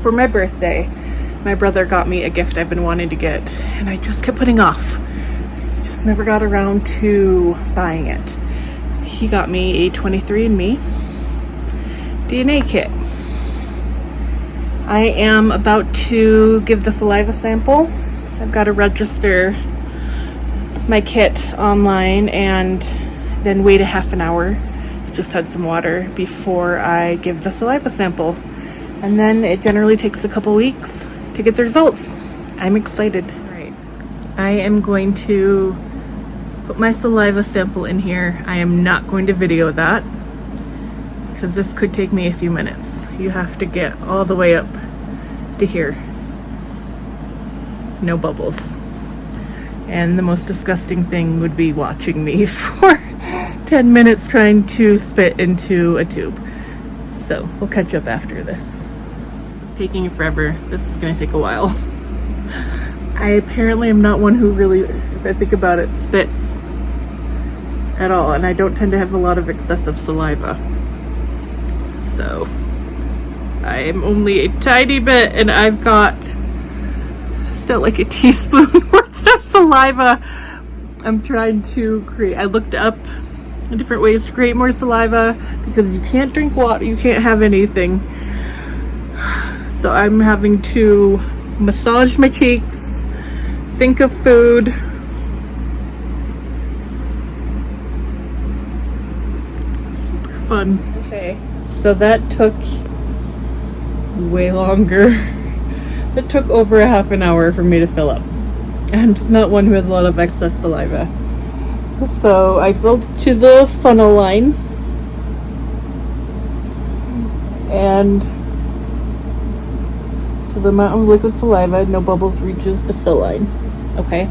for my birthday, my brother got me a gift I've been wanting to get, and I just kept putting off. Just never got around to buying it. He got me a 23andMe DNA kit. I am about to give the saliva sample. I've got to register my kit online and then wait a half an hour. Just had some water before I give the saliva sample. And then it generally takes a couple weeks to get the results. I'm excited. Right. I am going to put my saliva sample in here. I am not going to video that because this could take me a few minutes. You have to get all the way up to here. No bubbles. And the most disgusting thing would be watching me for 10 minutes trying to spit into a tube. So we'll catch up after this. This is taking forever. This is gonna take a while. I apparently am not one who really, if I think about it, spits at all, and I don't tend to have a lot of excessive saliva. So I'm only a tiny bit, and I've got still like a teaspoon worth of saliva. I'm trying to create, I looked up different ways to create more saliva because you can't drink water, you can't have anything. So I'm having to massage my cheeks, think of food. Super fun. Okay, so that took way longer. It took over a half an hour for me to fill up. I'm just not one who has a lot of excess saliva. So I filled to the funnel line and to the amount of liquid saliva, no bubbles reaches the fill line. Okay.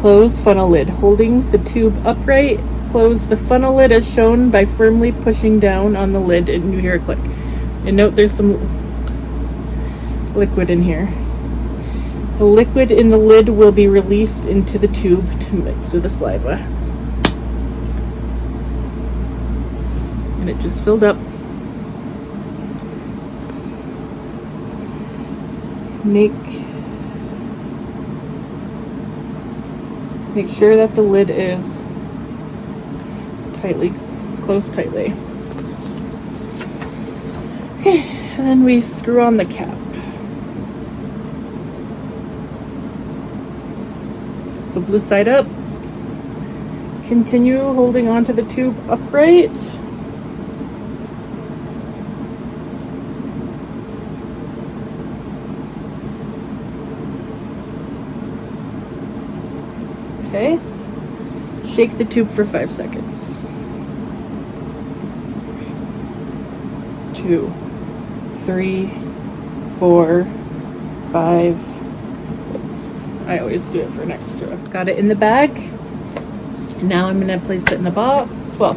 Close funnel lid. Holding the tube upright, close the funnel lid as shown by firmly pushing down on the lid, and you hear a click. And note there's some liquid in here. The liquid in the lid will be released into the tube to mix with the saliva. And it just filled up. Make sure that the lid is closed tightly. Okay, and then we screw on the cap. So blue side up. Continue holding onto the tube upright. Okay. Shake the tube for 5 seconds. 2, 3, 4, 5, 6. I always do it for an extra. Got it in the bag. Now I'm gonna place it in the box. Well,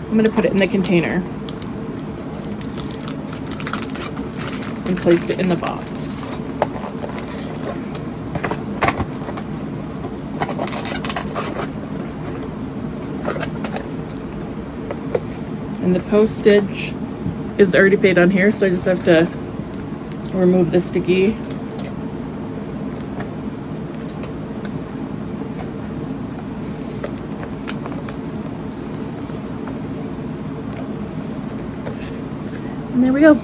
I'm gonna put it in the container and place it in the box. And the postage is already paid on here, so I just have to remove the sticky. And there we go.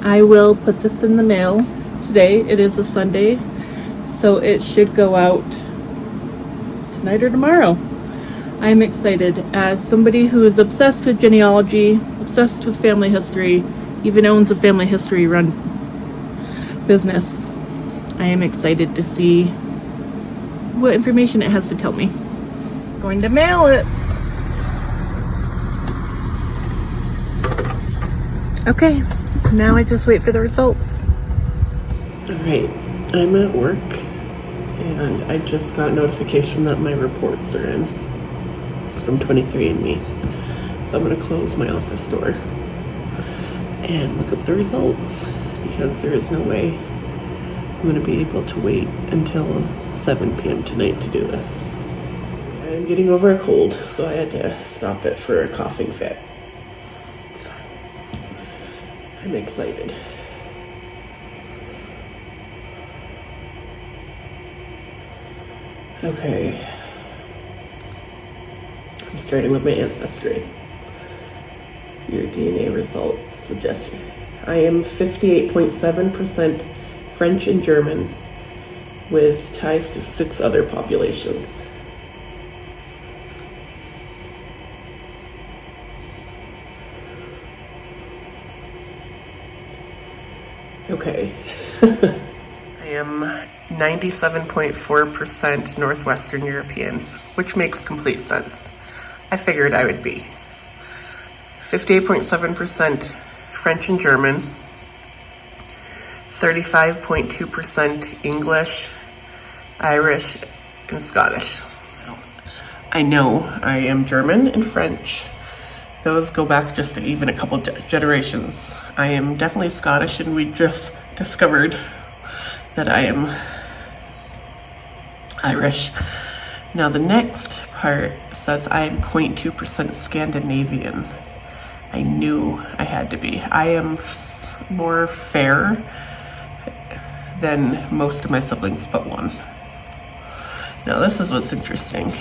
I will put this in the mail today. It is a Sunday, so it should go out tonight or tomorrow. I'm excited. As somebody who is obsessed with genealogy, obsessed with family history, even owns a family history run business, I am excited to see what information it has to tell me. Going to mail it. Okay, now I just wait for the results. Alright, I'm at work and I just got notification that my reports are in from 23andMe. So I'm gonna close my office door and look up the results because there is no way I'm gonna be able to wait until 7 p.m. tonight to do this. I'm getting over a cold, so I had to stop it for a coughing fit. I'm excited. Okay. I'm starting with my ancestry. Your DNA results suggest I am 58.7% French and German, with ties to 6 other populations. Okay. I am 97.4% Northwestern European, which makes complete sense. I figured I would be. 58.7% French and German, 35.2% English, Irish, and Scottish. I know I am German and French. Those go back just even a couple generations. I am definitely Scottish, and we just discovered that I am Irish. Now the next part says I am 0.2% Scandinavian. I knew I had to be. I am more fair than most of my siblings but one. Now this is what's interesting.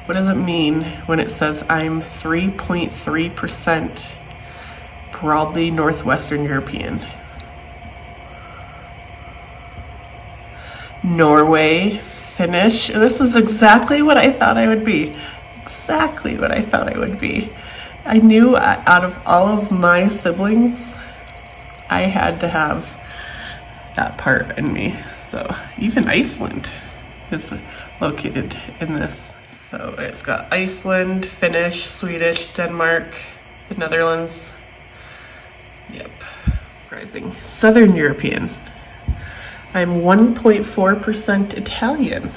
What does it mean when it says I'm 3.3% broadly Northwestern European? Norway, Finnish. This is exactly what I thought I would be. Exactly what I thought I would be. I knew out of all of my siblings, I had to have that part in me. So even Iceland is located in this. So it's got Iceland, Finnish, Swedish, Denmark, the Netherlands. Yep, rising. Southern European. I'm 1.4% Italian.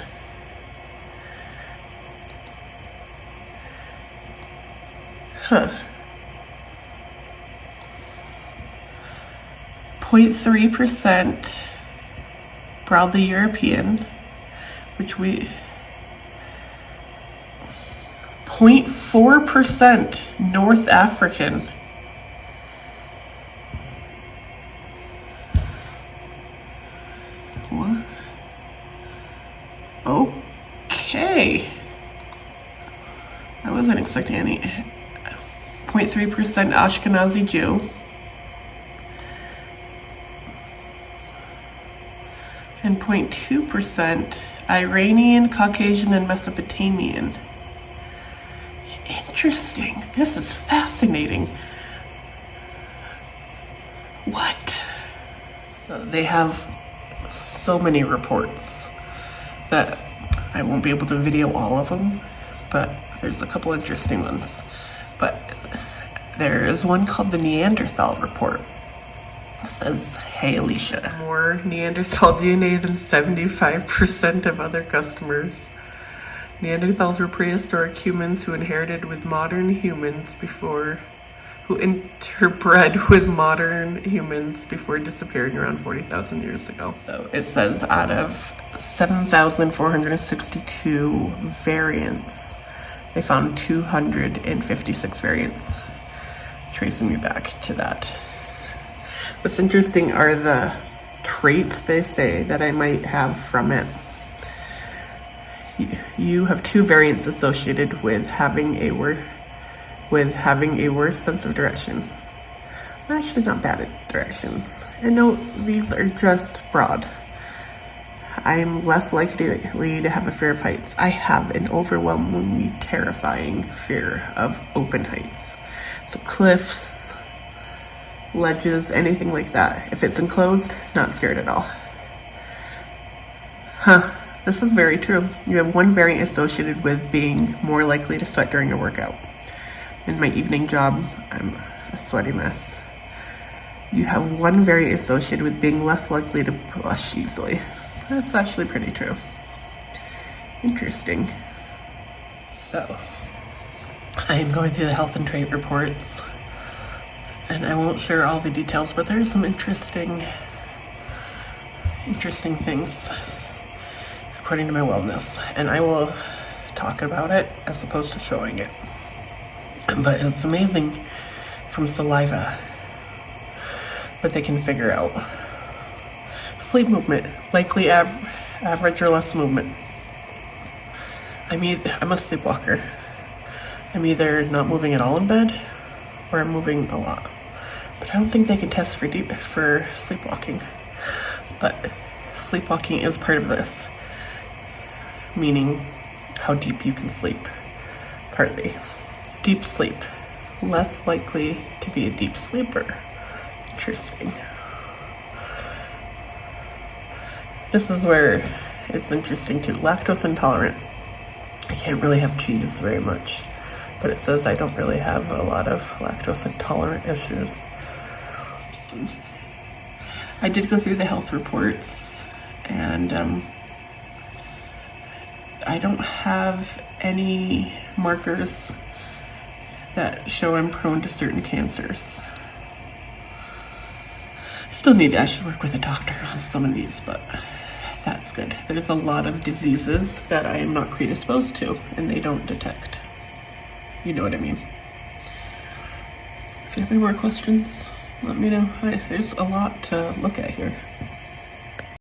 Huh. 0.3% broadly European, which we 0.4% North African. What? Okay. I wasn't expecting any. 0.3% Ashkenazi Jew. And 0.2% Iranian, Caucasian, and Mesopotamian. Interesting. This is fascinating. What? So they have so many reports that I won't be able to video all of them, but there's a couple interesting ones. But there is one called the Neanderthal report. It says, hey Alicia, more Neanderthal DNA than 75% of other customers. Neanderthals were prehistoric humans who inherited with modern humans before, who interbred with modern humans before disappearing around 40,000 years ago. So it says out of 7,462 variants, they found 256 variants, tracing me back to that. What's interesting are the traits they say that I might have from it. You have 2 variants associated with having a worse sense of direction. Actually, not bad at directions. And no, these are just broad. I'm less likely to have a fear of heights. I have an overwhelmingly terrifying fear of open heights. So cliffs, ledges, anything like that. If it's enclosed, not scared at all. Huh, this is very true. You have 1 variant associated with being more likely to sweat during a workout. In my evening job, I'm a sweaty mess. You have 1 variant associated with being less likely to blush easily. That's actually pretty true. Interesting. So, I am going through the health and trait reports, and I won't share all the details, but there's some interesting things according to my wellness, and I will talk about it as opposed to showing it. But it's amazing from saliva what they can figure out. Sleep movement, likely average or less movement. I'm a sleepwalker. I'm either not moving at all in bed or I'm moving a lot. But I don't think they can test for sleepwalking. But sleepwalking is part of this, meaning how deep you can sleep, partly. Deep sleep, less likely to be a deep sleeper. Interesting. This is where it's interesting too. Lactose intolerant. I can't really have cheese very much, but it says I don't really have a lot of lactose intolerant issues. I did go through the health reports, and I don't have any markers that show I'm prone to certain cancers. Still need to actually work with a doctor on some of these, but that's good. There's a lot of diseases that I am not predisposed to, and they don't detect. You know what I mean. If you have any more questions, let me know. There's a lot to look at here.